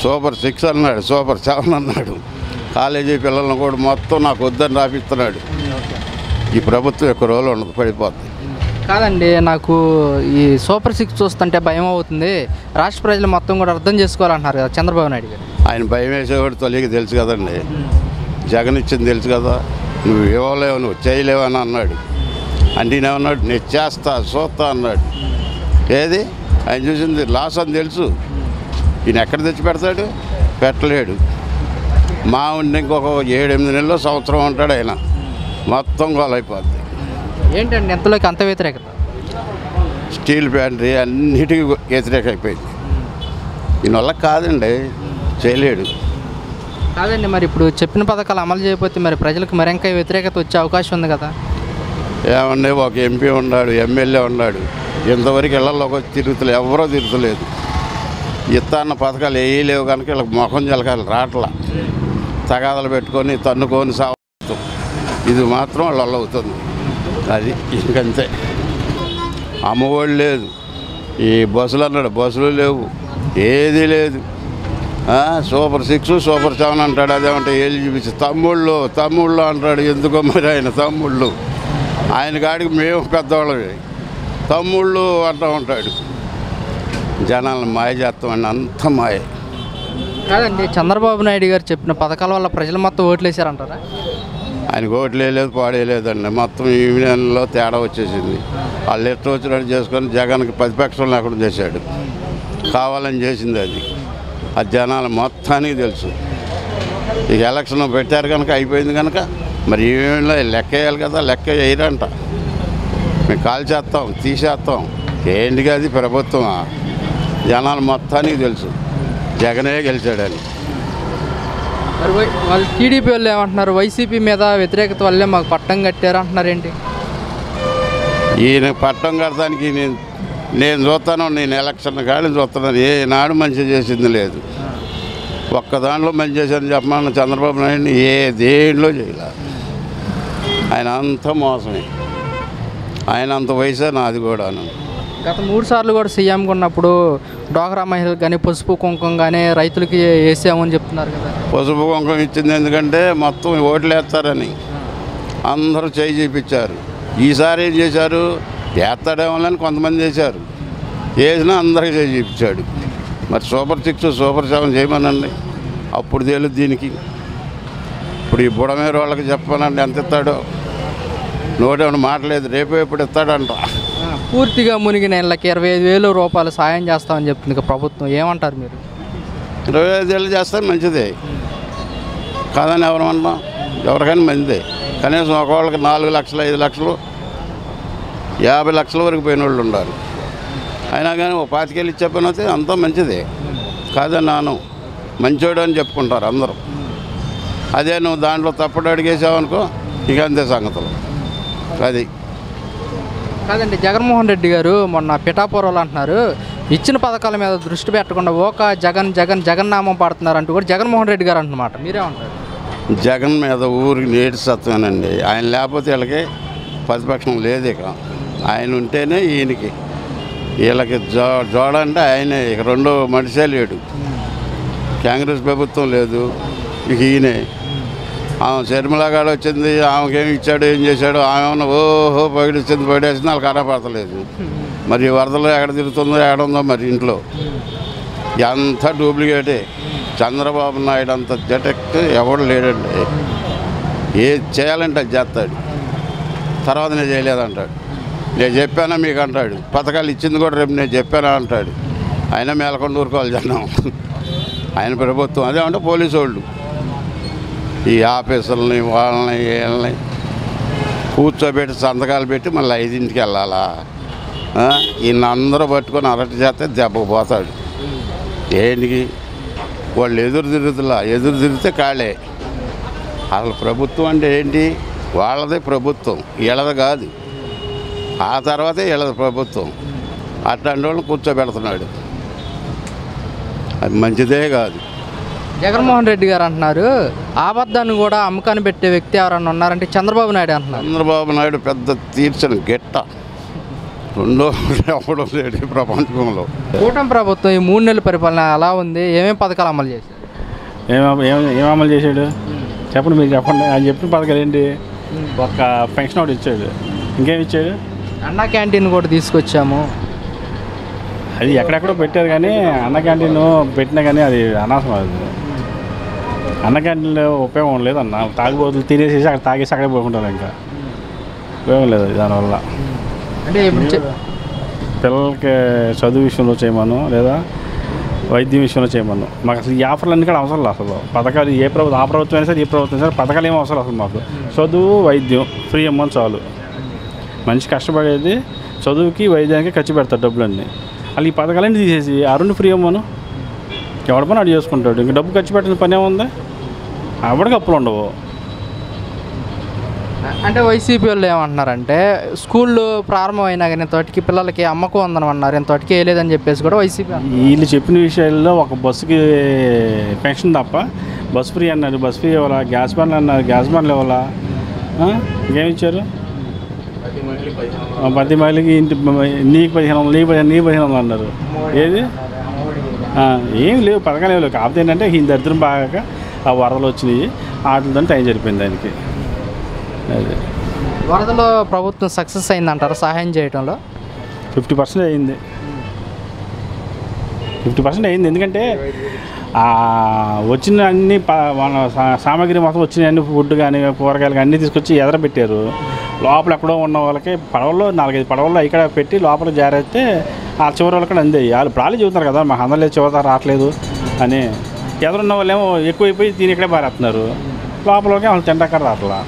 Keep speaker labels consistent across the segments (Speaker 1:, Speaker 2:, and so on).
Speaker 1: Super 6 అన్నాడు, super 7 అన్నాడు. College పిల్లలను కూడా మొత్తం నాకు వద్దని రాపిస్తున్నాడు. ఈ ప్రభుత్వం ఎక్కువ రోజులు ఉండదు, పడిపోతుంది.
Speaker 2: కాదండి, నాకు ఈ సూపర్ 6 చూస్తుంటే భయం అవుతుంది. రాష్ట్ర ప్రజలు మొత్తం కూడా అర్థం చేసుకోవాలంటున్నారు కదా చంద్రబాబు నాయుడు గారు.
Speaker 1: ఆయన భయం వేసేవాడు తొలికి తెలుసు కదండి. జగన్ ఇచ్చింది తెలుసు కదా. నువ్వు ఇవ్వలేవు, నువ్వు చేయలేవు అని అన్నాడు. అంటే ఏమన్నాడు, నేను చేస్తా చూస్తా అన్నాడు. ఏది ఆయన చూసింది లాస్ అని తెలుసు. ఈయన ఎక్కడ తెచ్చి పెడతాడు? పెట్టలేడు. మా ఉండి ఇంకొక 7-8 నెలలు సంవత్సరం ఉంటాడు ఆయన, మొత్తం గోలైపోద్ది.
Speaker 2: ఏంటండి ఎంతలోకి అంత వ్యతిరేకత?
Speaker 1: స్టీల్ ఫ్యాక్టరీ అన్నిటికీ వ్యతిరేక అయిపోయింది. దీనివల్ల కాదండి, చేయలేడు.
Speaker 2: కాదండి, మరి ఇప్పుడు చెప్పిన పథకాలు అమలు చేయకపోతే మరి ప్రజలకు మరింకా వ్యతిరేకత వచ్చే అవకాశం ఉంది కదా.
Speaker 1: ఏమండి, ఒక ఎంపీ ఉన్నాడు, ఎమ్మెల్యే ఉన్నాడు, ఇంతవరకు ఇళ్లలోకి వచ్చి తిరుగుతలేదు, ఎవరో తిరుగుతలేదు. ఇస్తాన్న పథకాలు వేయలేవు కనుక వీళ్ళకి ముఖం జలకాలు రావట్లా. తగాదలు పెట్టుకొని తన్నుకొని సాగుతాం. ఇది మాత్రం వాళ్ళు అవుతుంది. అది ఇంకంతే. అమ్మఒడి లేదు, ఈ బస్సులు అన్నాడు, బస్సులు లేవు, ఏదీ లేదు. సూపర్ 6 సూపర్ 7 అంటాడు. అదేమంటే ఏళ్ళు చూపించి తమ్ముళ్ళు అంటాడు. ఎందుకో మరి ఆయన తమ్ముళ్ళు, ఆయన కాడికి మేము పెద్దవాళ్ళమే, తమ్ముళ్ళు అంటూ ఉంటాడు. జనాలను మాయ చేస్తామండి, అంత మాయ.
Speaker 2: కాదండి, చంద్రబాబు నాయుడు గారు చెప్పిన పథకాల వల్ల ప్రజలు మొత్తం ఓట్లు వేసారంటారా?
Speaker 1: ఆయనకు ఓట్లు వేయలేదు, పాడేయలేదండి. మొత్తం యూనియన్లో తేడా వచ్చేసింది. వాళ్ళు ఎట్లా వచ్చినట్టు చేసుకొని జగన్కి ప్రతిపక్షం లేకుండా చేశాడు. కావాలని చేసింది అది. ఆ జనాలు మొత్తానికి తెలుసు. ఇక ఎలక్షన్ పెట్టారు కనుక అయిపోయింది కనుక మరి యూనియన్లో లెక్క వేయాలి కదా, లెక్క వేయరంట. మేము కాల్ చేస్తాం, తీసేస్తాం. ఏంటికి అది ప్రభుత్వమా? జనాలు మొత్తానికి తెలుసు జగనే గెలిచాడని.
Speaker 2: మరి వాళ్ళు టీడీపీ వాళ్ళు ఏమంటున్నారు, వైసీపీ మీద వ్యతిరేకత వల్లే మాకు పట్టం కట్టారు అంటున్నారు. ఏంటి
Speaker 1: ఈయన పట్టం కట్టడానికి నేను చూస్తాను, నేను ఎలక్షన్ కానీ చూస్తున్నాను. ఏ నాడు మంచి చేసింది లేదు. ఒక్క దాంట్లో మంచి చేశాను చెప్పమన్న చంద్రబాబు నాయుడిని ఏ దేంట్లో చేయలే. ఆయన అంత మోసమే. ఆయన అంత వయసే నాది కూడాను.
Speaker 2: గత 3 సార్లు కూడా సీఎంగా ఉన్నప్పుడు డ్వాక్రా మహిళలకు కానీ పసుపు కుంకుమ కానీ రైతులకి వేసామని చెప్తున్నారు కదా.
Speaker 1: పసుపు కుంకుమ ఇచ్చింది ఎందుకంటే మొత్తం ఓట్లు వేస్తారని అందరూ చేయి చూపించారు. ఈసారి ఏం చేశారు, వేస్తాడేమో అని కొంతమంది చేశారు. వేసినా అందరికీ చేయి చూపించాడు. మరి సూపర్ 6 సూపర్ 7 చేయమనండి, అప్పుడు తేలు దీనికి. ఇప్పుడు ఈ బుడమేరు వాళ్ళకి చెప్పానండి ఎంత ఇస్తాడో. నోటేమన్నా మాటలేదు, రేపు ఎప్పుడు ఇస్తాడంట.
Speaker 2: పూర్తిగా మునిగిన నెలకి 25,000 రూపాయలు సాయం చేస్తామని చెప్తుంది ప్రభుత్వం. ఏమంటారు మీరు?
Speaker 1: 25,000 చేస్తే మంచిదే కాదని ఎవరు అన్నాం. ఎవరికైనా మంచిదే. కనీసం ఒకళ్ళకి 4 లక్షలు 5 లక్షలు 50 లక్షల వరకు పోయిన వాళ్ళు ఉన్నారు. అయినా కానీ ఓ 25,000 ఇచ్చే పని అయితే అంతా మంచిదే కాదని నాను మంచోడు అని చెప్పుకుంటారు అందరూ. అదే నువ్వు దాంట్లో తప్పుడు అడిగేసావనుకో ఇక అంతే సంగతులు. అది
Speaker 2: కాదండి, జగన్మోహన్ రెడ్డి గారు మొన్న పిఠాపురంలో అంటున్నారు, ఇచ్చిన పథకాల మీద దృష్టి పెట్టకుండా జగన్నామం పాడుతున్నారు అంటూ కూడా జగన్మోహన్ రెడ్డి గారు అంటున్నమాట. మీరేమంటారు?
Speaker 1: జగన్ మీద ఊరికి నేటి సత్వమేనండి. ఆయన లేకపోతే వీళ్ళకి ప్రతిపక్షం లేదు. ఇక ఆయన ఉంటేనే ఈయనకి, వీళ్ళకి జోడంటే ఆయనే. ఇక రెండో మనిషే లేడు. కాంగ్రెస్ ప్రభుత్వం లేదు, ఇక ఈయనే. ఆమె శర్మిలాగాడు వచ్చింది, ఆమెకేమి ఇచ్చాడు ఏం చేశాడు, ఆమె ఏమన్నా ఓహో పగిడిచ్చింది పడేసింది, వాళ్ళకి కనపడతలేదు. మరి వరదలు ఎక్కడ తిరుగుతుందో ఎక్కడుందో మరి ఇంట్లో. ఎంత డూప్లికేటే. చంద్రబాబు నాయుడు అంత జటెక్ట్ ఎవడు లేడండి. ఏది చేయాలంటే అది చేస్తాడు. తర్వాత నేను చేయలేదంటాడు. నేను చెప్పానా మీకు అంటాడు. పథకాలు ఇచ్చింది కూడా రేపు నేను చెప్పానా అంటాడు. అయినా మేలకొండ ఊరుకోవాలి జనం. ఆయన ప్రభుత్వం అదేమంటే పోలీసు వాళ్ళు ఈ ఆఫీసర్లని వాళ్ళని వీళ్ళని కూర్చోబెట్టి సంతకాలు పెట్టి మళ్ళీ 5ంటికి వెళ్ళాలా? ఈయన అందరూ పట్టుకొని అరెస్ట్ చేస్తే దెబ్బకు పోతాడు. ఏంటికి వాళ్ళు ఎదురు తిరిగితే కాళ్ళే. అసలు ప్రభుత్వం అంటే ఏంటి? వాళ్ళదే ప్రభుత్వం, వీళ్ళది కాదు. ఆ తర్వాతే వీళ్ళది ప్రభుత్వం. అట్లాంటి వాళ్ళని కూర్చోబెడుతున్నాడు. అది మంచిదే కాదు.
Speaker 2: జగన్మోహన్ రెడ్డి గారు అంటున్నారు, ఆబద్ధాన్ని కూడా అమ్మకాన్ని పెట్టే వ్యక్తి ఎవరన్నా ఉన్నారంటే చంద్రబాబు నాయుడు అంటున్నారు.
Speaker 1: చంద్రబాబు నాయుడు పెద్ద తీర్చిన గిట్ట. రెండో ఎవడో లేడు ఈ ప్రపంచంలో.
Speaker 2: కూటమి ప్రభుత్వం ఈ 3 నెలల పరిపాలన ఎలా ఉంది? ఏమేమి పథకాలు అమలు చేశారు?
Speaker 3: ఏం అమలు చేశాడు చెప్పండి, మీరు చెప్పండి. ఆయన చెప్పిన పథకాలు ఏంటి? ఒక పెన్షన్ ఒకటి ఇచ్చాడు, ఇంకేం ఇచ్చాడు?
Speaker 2: అన్నా క్యాంటీన్ కూడా తీసుకొచ్చాము.
Speaker 3: అది ఎక్కడెక్కడో పెట్టారు కానీ అన్న క్యాంటీన్ పెట్టినా కానీ అది అనవసరం. అది అన్న క్యాంటీన్లో ఉపయోగం లేదన్న. తాగుబోతులు తినేసేసి అక్కడ తాగేసి అక్కడే పోకుంటారు, ఇంకా ఉపయోగం లేదు దానివల్ల.
Speaker 2: అంటే
Speaker 3: పిల్లలకి చదువు విషయంలో చేయమను, లేదా వైద్యం విషయంలో చేయమను. మాకు అసలు ఈ ఆఫర్లన్నీ కూడా అవసరం లేదు. అసలు పథకాలు ఏ ప్రభుత్వం, ఆ ప్రభుత్వం అయినా సరే, ఏ ప్రభుత్వం అయినా సరే పథకాలు ఏమో అవసరం అసలు. మాకు చదువు వైద్యం ఫ్రీ అమ్మని చాలు. మనిషి కష్టపడేది చదువుకి వైద్యానికి ఖర్చు పెడతారు డబ్బులన్నీ. వాళ్ళు ఈ పథకాలన్నీ తీసేసి ఆ 2 ఫ్రీ అమ్మను ఎవడ పని అడు చేసుకుంటాడు. ఇంక డబ్బు ఖర్చు పెట్టిన పని ఏముంది? ఎవడికి అప్పులు ఉండవు.
Speaker 2: అంటే వైసీపీ వాళ్ళు ఏమంటున్నారంటే స్కూళ్ళు ప్రారంభం అయినా కానీ ఇంతటికి పిల్లలకి అమ్మకు వందనం అన్నారు, ఇంతటికి వేయలేదని చెప్పేసి కూడా వైసీపీ.
Speaker 3: వీళ్ళు చెప్పిన విషయాల్లో ఒక బస్సుకి పెన్షన్ తప్ప బస్ ఫ్రీ అన్నారు, బస్ ఫ్రీ ఇవ్వాలా, గ్యాస్ బండ్లు అన్నారు, గ్యాస్ బండ్లు ఇవ్వాలా, ఇంకేమి ఇచ్చారు? 10 మైళ్ళకి ఇంటి నీకు 1500 నీకు 1500 అన్నారు. ఏది ఏం లేవు, పథకాలు ఏమి లేవు. కాకపోతే ఏంటంటే ఈ దరిద్రం బాగా ఆ వరదలు వచ్చినాయి, వాటితో టైం సరిపోయింది దానికి. అదే
Speaker 2: వరదలో ప్రభుత్వం సక్సెస్ అయిందంటారు సహాయం చేయడంలో?
Speaker 3: 50% అయింది. 50% అయింది. ఎందుకంటే వచ్చిన అన్ని సామాగ్రి మొత్తం వచ్చిన అన్ని ఫుడ్ కానీ కూరగాయలు కానీ అన్నీ తీసుకొచ్చి ఎదరబెట్టారు. లోపల ఎక్కడో ఉన్న వాళ్ళకి పడవల్లో 4-5 పడవల్లో ఇక్కడ పెట్టి లోపల జారేస్తే ఆ చివరి వాళ్ళకి అందేవి. వాళ్ళు ప్రాణాలు చెబుతారు కదా, మాకు అందలేదు చివరి రావట్లేదు అని. ఎదురున్న వాళ్ళు ఏమో ఎక్కువైపోయి దీని ఇక్కడే పారేస్తున్నారు, లోపలకి వాళ్ళు తింటాక రావట్లా.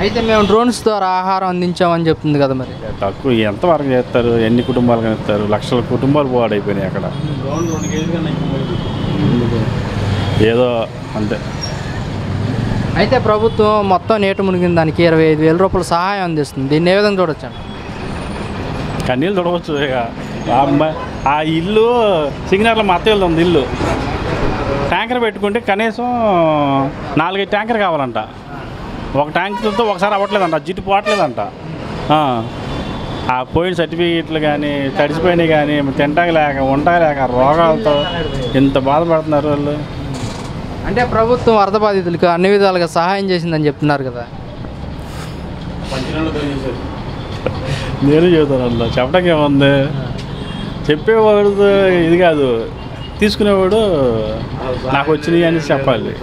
Speaker 2: అయితే మేము డ్రోన్స్ ద్వారా ఆహారం అందించామని చెప్తుంది కదా, మరి
Speaker 3: తక్కువ ఎంతవరకు చేస్తారు? ఎన్ని కుటుంబాలు కనిస్తారు? లక్షల కుటుంబాలు పోవాడైపోయినాయి అక్కడ. ఏదో అంతే.
Speaker 2: అయితే ప్రభుత్వం మొత్తం నీట మునిగిన దానికి 25,000 రూపాయల సహాయం అందిస్తుంది. దీన్ని ఏ విధంగా చూడొచ్చు?
Speaker 3: కన్నీళ్ళు చూడవచ్చు. ఇక ఆ ఇల్లు సింగనర్లో మా అత్తయ్యలో ఉంది ఇల్లు. ట్యాంకర్ పెట్టుకుంటే కనీసం 4-5 ట్యాంకర్ కావాలంట. ఒక ట్యాంకర్తో ఒకసారి అవ్వట్లేదంట, జిట్టు పోవట్లేదంట. ఆ పోయిన సర్టిఫికేట్లు కానీ తడిసిపోయినాయి కానీ తింటాక లేక ఉండలేక రోగాలతో ఎంత బాధపడుతున్నారు వాళ్ళు.
Speaker 2: అంటే ప్రభుత్వం వరద బాధితులకు అన్ని విధాలుగా సహాయం చేసిందని చెప్తున్నారు కదా.
Speaker 3: నేను చెబుతాను అందులో చెప్పడానికి ఏముంది? చెప్పేవాడు ఇది కాదు, తీసుకునేవాడు నాకు వచ్చినాయి అని చెప్పాలి.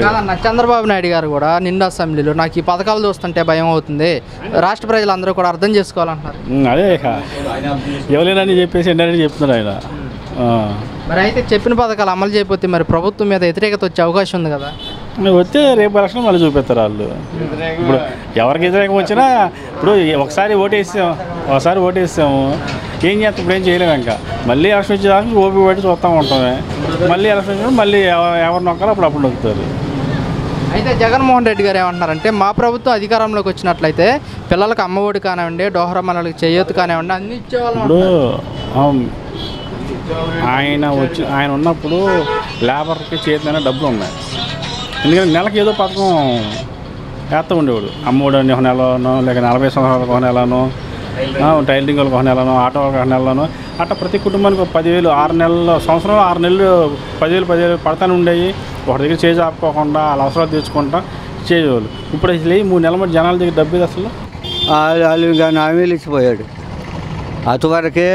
Speaker 2: కాదన్న, చంద్రబాబు నాయుడు గారు కూడా నిండు అసెంబ్లీలో నాకు ఈ పథకాలు చూస్తుంటే భయం అవుతుంది, రాష్ట్ర ప్రజలందరూ కూడా అర్థం చేసుకోవాలంటున్నారు.
Speaker 3: అదే ఎవరైనా చెప్పేసి ఏంటని చెప్తున్నారు ఆయన.
Speaker 2: మరి అయితే చెప్పిన పథకాలు అమలు చేయకపోతే మరి ప్రభుత్వం మీద వ్యతిరేకత వచ్చే అవకాశం ఉంది కదా.
Speaker 3: వస్తే రేపు ఎలక్షన్ మళ్ళీ చూపిస్తారు వాళ్ళు. ఇప్పుడు ఎవరికి వ్యతిరేకం వచ్చినా ఇప్పుడు ఒకసారి ఓటేసాము ఏం చేస్తాం? ఇప్పుడు ఏం చేయలేము. ఇంకా మళ్ళీ ఎలక్షన్ వచ్చేదాకా ఓపి పెట్టి చూస్తూ ఉంటామే. మళ్ళీ ఎలక్షన్ వచ్చినప్పుడు మళ్ళీ ఎవరు నొక్కాలో అప్పుడు నొక్కుతారు.
Speaker 2: అయితే జగన్మోహన్ రెడ్డి గారు ఏమంటున్నారంటే మా ప్రభుత్వం అధికారంలోకి వచ్చినట్లయితే పిల్లలకు అమ్మఒడి కానివ్వండి, డోహరా మహిళలకు చేయూత కానివ్వండి అన్ని ఇచ్చేవాళ్ళం.
Speaker 3: ఇప్పుడు ఆయన ఉన్నప్పుడు లేబర్కి చేతిలోనే డబ్బులు ఉన్నాయి. ఎందుకంటే నెలకి ఏదో పథకం వేస్తూ ఉండేవాడు. అమ్మఒడి అని ఒక నెలలోనో, లేక 40 సంవత్సరాలకు ఒక నెలనో, టైలరింగ్ వాళ్ళకి ఒక నెలనో, ఆటో వాళ్ళకి ఒక నెలలోనో, అట్లా ప్రతి కుటుంబానికి 10,000 6 నెలలు, సంవత్సరంలో 6 నెలలు 10,000 పడతానే ఉండేవి. ఒకటి దగ్గర చేసి ఆపుకోకుండా వాళ్ళ అవసరాలు తెచ్చుకుంటా చేసేవాళ్ళు. ఇప్పుడు అసలు 3 నెలల మధ్య జనాల దగ్గర డబ్బు అసలు
Speaker 4: వాళ్ళు కానీ హామీలు ఇచ్చిపోయాడు. అంతవరకే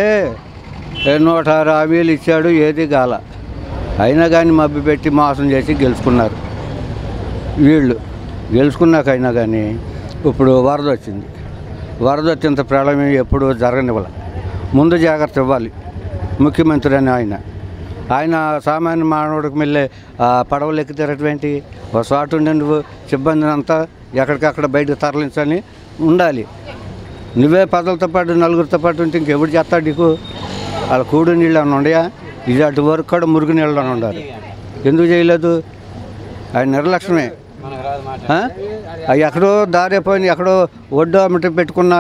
Speaker 4: 106 హామీలు ఇచ్చాడు, ఏది గాల. అయినా కానీ మబ్బి పెట్టి మోసం చేసి గెలుచుకున్నారు వీళ్ళు. గెలుచుకున్నాకైనా కానీ ఇప్పుడు వరద వచ్చింది. వరద వచ్చినంత ప్రళయం ఎప్పుడు జరగనివ్వాలి. ముందు జాగ్రత్త ఇవ్వాలి ముఖ్యమంత్రి అని ఆయన సామాన్య మానవుడికి మళ్ళీ పడవలు ఎక్కి తిరగటువంటి ఒక చోట ఉండి నువ్వు సిబ్బందిని అంతా ఎక్కడికక్కడ బయటకు తరలించని ఉండాలి. నువ్వే పదలతో పాటు నలుగురితో పాటు ఉంటే ఇంకెప్పుడు చేస్తాడు నీకు? వాళ్ళ కూడు నీళ్ళు అని ఉండయా? ఇది అటు వరకు కూడా మురుగు నీళ్ళు అని ఉండాలి. ఎందుకు చేయలేదు? ఆయన నిర్లక్ష్యమే. అవి ఎక్కడో దారిపోయిన ఎక్కడో ఒడ్డు అమ్మట పెట్టుకున్న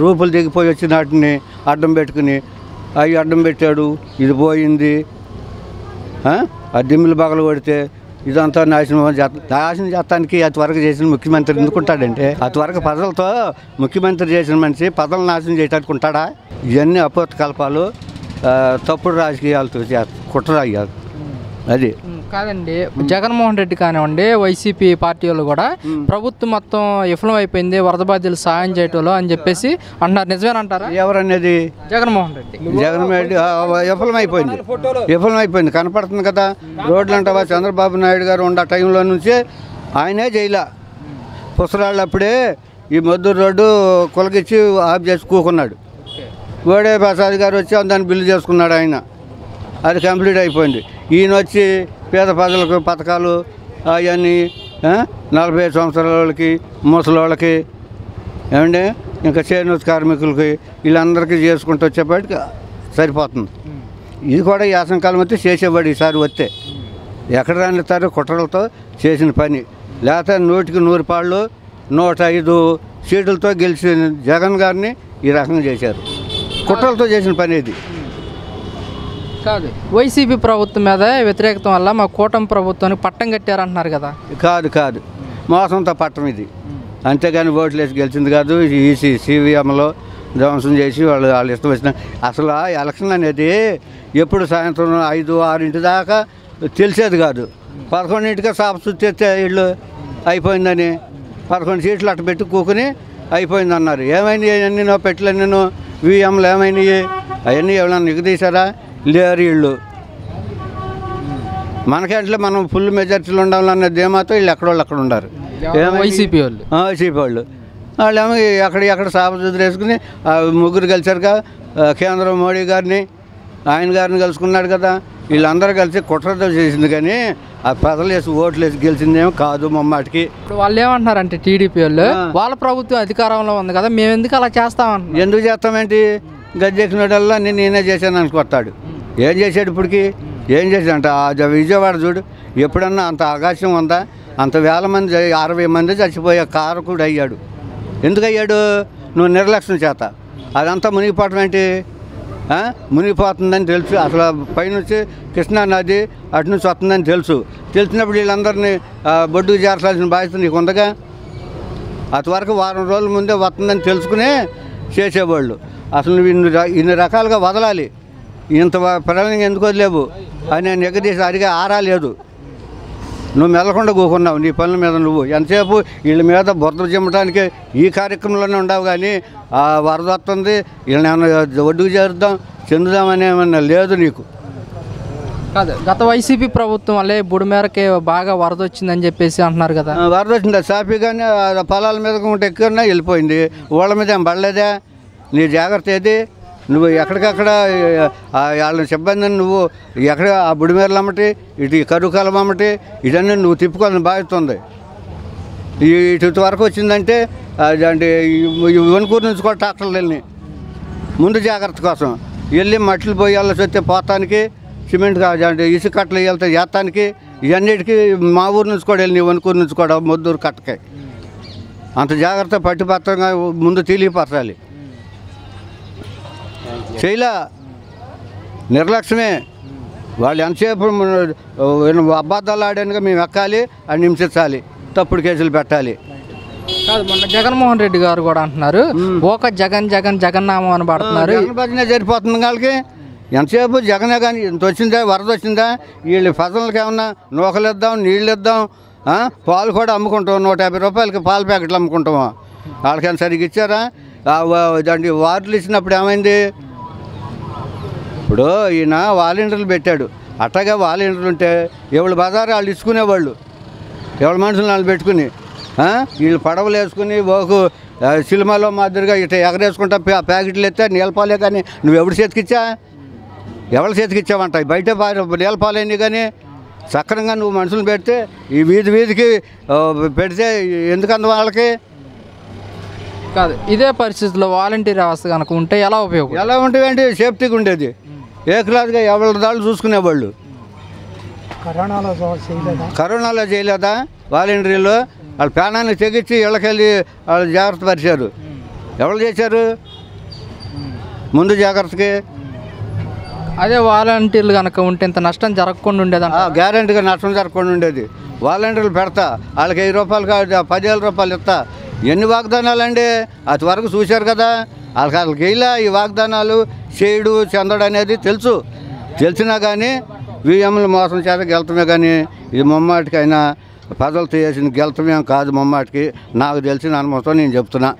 Speaker 4: రూపులు దిగిపోయి వచ్చిన వాటిని అడ్డం పెట్టుకుని అవి అడ్డం పెట్టాడు. ఇది పోయింది. ఆ దిమ్మిలు బగలు కొడితే ఇదంతా నాశనం చేస్తానికి అతివరకు చేసిన ముఖ్యమంత్రి ఎందుకుంటాడంటే అతివరకు ప్రజలతో ముఖ్యమంత్రి చేసిన మనిషి ప్రజలు నాశనం చేయడానికి ఉంటాడా? ఇవన్నీ అపోత కల్పాలు, తప్పుడు రాజకీయాలతో కుట్ర అయ్యారు. అది
Speaker 2: కాదండి, జగన్మోహన్ రెడ్డి కానివ్వండి, వైసీపీ పార్టీ వాళ్ళు కూడా ప్రభుత్వం మొత్తం విఫలం అయిపోయింది వరద బాధ్యులు సాయం చేయటంలో అని చెప్పేసి అంటారు. నిజమేనంటారా?
Speaker 4: ఎవరనేది?
Speaker 2: జగన్మోహన్ రెడ్డి.
Speaker 4: విఫలమైపోయింది కనపడుతుంది కదా. రోడ్లు అంటావా చంద్రబాబు నాయుడు గారు ఉన్న టైంలో నుంచే ఆయనే జైలా. పుసరాళ్ళు అప్పుడే ఈ మద్దూరు రోడ్డు కొలగిచ్చి ఆఫ్ చేసి కూకున్నాడు. గోడే ప్రసాద్ గారు వచ్చి దాన్ని బిల్లు చేసుకున్నాడు ఆయన. అది కంప్లీట్ అయిపోయింది. ఈయన వచ్చి పేద ప్రజలకు పథకాలు అవన్నీ 45 సంవత్సరాల వాళ్ళకి, ముసలోళ్ళకి, ఏమండి ఇంకా చేనేత కార్మికులకి వీళ్ళందరికీ చేసుకుంటూ వచ్చేపాటికి సరిపోతుంది. ఇది కూడా యాసనకాలం వస్తే చేసేవాడు. ఈసారి వస్తే ఎక్కడ రానిస్తారు? కుట్రలతో చేసిన పని. లేకపోతే 100కి 100 పాళ్ళు 105 సీట్లతో గెలిచిన జగన్ గారిని ఈ రకంగా చేశారు. కుట్రలతో చేసిన పని ఇది
Speaker 2: కాదు. వైసీపీ ప్రభుత్వం మీద వ్యతిరేకత వల్ల మా కూటమి ప్రభుత్వానికి పట్టం కట్టారంటున్నారు కదా.
Speaker 4: కాదు మోసంతో పట్టం ఇది. అంతేగాని ఓట్లు వేసి గెలిచింది కాదు. ఈసీ CVMలో ధ్వంసం చేసి వాళ్ళు ఇష్టం వచ్చిన. అసలు ఎలక్షన్ అనేది ఎప్పుడు సాయంత్రం 5-6 దాకా తెలిసేది కాదు. 11ంటికే సాప చుట్టేస్తే వీళ్ళు అయిపోయిందని 11 సీట్లు అట్ట పెట్టి కూకుని అయిపోయింది అన్నారు. ఏమైంది? అన్నీ పెట్టలన్నీ VMలు ఏమైనాయి? అవన్నీ ఎవరైనా నిగదీశారా? లేరు వీళ్ళు. మనకంటే మనం ఫుల్ మెజార్టీలు ఉండాలన్న ధీమాతో వీళ్ళు ఎక్కడోళ్ళు అక్కడ ఉన్నారు.
Speaker 2: వైసీపీ
Speaker 4: వాళ్ళు వాళ్ళేమో ఎక్కడ సాపసుద్రు వేసుకుని ముగ్గురు కలిసారుగా. కేంద్రం మోడీ గారిని, ఆయన గారిని కలుసుకున్నాడు కదా. వీళ్ళందరూ కలిసి కుట్రతో చేసింది కానీ ఆ ప్రజలు వేసి ఓట్లు వేసి గెలిచిందేమో కాదు ముమ్మాటికి.
Speaker 2: ఇప్పుడు వాళ్ళు ఏమంటున్నారంటే టీడీపీ వాళ్ళు, వాళ్ళ ప్రభుత్వం అధికారంలో ఉంది కదా, మేము ఎందుకు అలా చేస్తామంటున్నాం.
Speaker 4: ఎందుకు చేస్తామేంటి? గద్దెక్కినోడల్లా నేనే చేశాను అనుకొస్తాడు. ఏం చేశాడు ఇప్పటికి? ఏం చేశాడంట? విజయవాడ చూడు, ఎప్పుడన్నా అంత ఆకాశం ఉందా? అంత వేల మంది 60 మంది చచ్చిపోయే కారకుడు అయ్యాడు. ఎందుకు అయ్యాడు? నువ్వు నిర్లక్ష్యం చేత. అదంతా మునిగిపోవటం ఏంటి? మునిగిపోతుందని తెలుసు. అసలు పైనుంచి కృష్ణా నది అటు నుంచి వస్తుందని తెలిసినప్పుడు వీళ్ళందరినీ బొడ్డుకు చేర్చాల్సిన బాధ్యత నీకు ఉందగా. అంతవరకు వారం రోజుల ముందే వస్తుందని తెలుసుకునే చేసేవాళ్ళు. అసలు నువ్వు ఇన్ని రకాలుగా వదలాలి. ఇంత ప్రళయం ఎందుకు వదిలేవు అని నేను ఎగదీసి అడిగే ఆరాలేదు. నువ్వు మెల్లకుండా కూకున్నావు నీ పనుల మీద. నువ్వు ఎంతసేపు వీళ్ళ మీద బురద చిమ్మటానికి ఈ కార్యక్రమంలోనే ఉండవు కానీ వరద వస్తుంది వీళ్ళని ఏమన్నా ఒడ్డుకు చేరుద్దాం చెందుదామని ఏమన్నా లేదు నీకు.
Speaker 2: కాదు, గత వైసీపీ ప్రభుత్వం వల్లే బుడిమేరకి బాగా వరద వచ్చిందని చెప్పేసి అంటున్నారు కదా.
Speaker 4: వరద వచ్చిందా? సాఫీగానే పొలాల మీద ఉంటే ఎక్కువన్నా వెళ్ళిపోయింది. వాళ్ళ మీద ఏం పడలేదా? నీ జాగ్రత్త ఏది? నువ్వు ఎక్కడికక్కడ వాళ్ళ సిబ్బందిని నువ్వు ఎక్కడ ఆ బుడిమేరలు అమ్మటి, ఇటు కరుకాలం అమ్మటి, ఇదన్నీ నువ్వు తిప్పుకోవాలని బాధ్యత ఉంది. ఇటు వరకు వచ్చిందంటే అంటే వణుకూరు నుంచి కూడా ట్రాక్టర్లు వెళ్ళి ముందు జాగ్రత్త కోసం వెళ్ళి మట్లు పోయి వెళ్ళసి వస్తే పోతానికి, సిమెంట్ అంటే ఇసుక కట్టలు వెళ్తే చేస్తానికి, ఇవన్నిటికీ మా ఊరు నుంచి కూడా వెళ్ళి వణుకూరు నుంచి కూడా మొద్దూరు కట్టకాయ అంత జాగ్రత్త పట్టిపత్రంగా ముందు తెలియపరచాలి. చేయలే, నిర్లక్ష్యమే. వాళ్ళు ఎంతసేపు అబద్ధాలు ఆడానుగా మేము ఎక్కాలి అని హింసించాలి, తప్పుడు కేసులు పెట్టాలి.
Speaker 2: కాదు, మొన్న జగన్మోహన్ రెడ్డి గారు కూడా అంటున్నారు ఒక జగన్నామం అని పడుతున్నారు.
Speaker 4: జగన్ భజనే సరిపోతుంది వాళ్ళకి. ఎంతసేపు జగనే కానీ ఇంత వచ్చిందా, వరద వచ్చిందా, వీళ్ళు ప్రజలకి ఏమన్నా నూకలు ఇద్దాం, నీళ్ళు ఇద్దాం, పాలు కూడా అమ్ముకుంటాం. 150 రూపాయలకి పాల ప్యాకెట్లు అమ్ముకుంటాము. వాళ్ళకైనా సరిగ్గా ఇచ్చారా? దాంట్లో వార్డులు ఇచ్చినప్పుడు ఏమైంది? ఇప్పుడు ఈయన వాలంటీర్లు పెట్టాడు. అట్టగా వాలంటీర్లు ఉంటే ఎవరు బజారు వాళ్ళు ఇచ్చుకునేవాళ్ళు, ఎవరి మనుషులు వాళ్ళు పెట్టుకుని వీళ్ళు పడవలు వేసుకుని ఒక సినిమాలో మాదిరిగా ఇట్లా ఎగరేసుకుంటా ప్యాకెట్లు ఎత్తే నీళ్ళపాలే. కానీ నువ్వు ఎవరి చేతికిచ్చా? ఎవరి చేతికిచ్చావంట? బయట నీళ్ళపాలైంది కానీ సక్రంగా నువ్వు మనుషులు పెడితే ఈ వీధికి పెడితే ఎందుకంత వాళ్ళకి?
Speaker 2: కాదు, ఇదే పరిస్థితుల్లో వాలంటీర్ వ్యవస్థ కనుక ఉంటే ఎలా ఉపయోగం?
Speaker 4: ఎలా ఉంటుందండి? సేఫ్టీగా ఉండేది. ఏ క్లాస్గా ఎవరి దాళ్ళు చూసుకునేవాళ్ళు. కరోనాలో చేయలేదా వాలంటీర్లు? వాళ్ళ ప్రాణాన్ని తెగించి ఇళ్ళకెళ్ళి వాళ్ళు జాగ్రత్త పరిచారు. ఎవరు చేశారు ముందు జాగ్రత్తకి?
Speaker 2: అదే వాలంటీర్లు కనుక ఉంటే ఇంత నష్టం జరగకుండా ఉండేదంట.
Speaker 4: గ్యారెంటీగా నష్టం జరగకుండా ఉండేది. వాలంటీర్లు పెడతా, వాళ్ళకి 1000 రూపాయలు కాదు 10,000 రూపాయలు ఇస్తా. ఎన్ని వాగ్దానాలు అండి, అది వరకు చూశారు కదా. వాళ్ళకి ఇలా ఈ వాగ్దానాలు చేయడు చెందడు అనేది తెలిసినా కానీ వీఎంలు మోసం చేత గెలతమే. కానీ ఇది ముమ్మాటికైనా ప్రజలతో చేసిన గెలతమేం కాదు. ముమ్మాటికి నాకు తెలిసిన అనుభవంతో నేను చెప్తున్నా.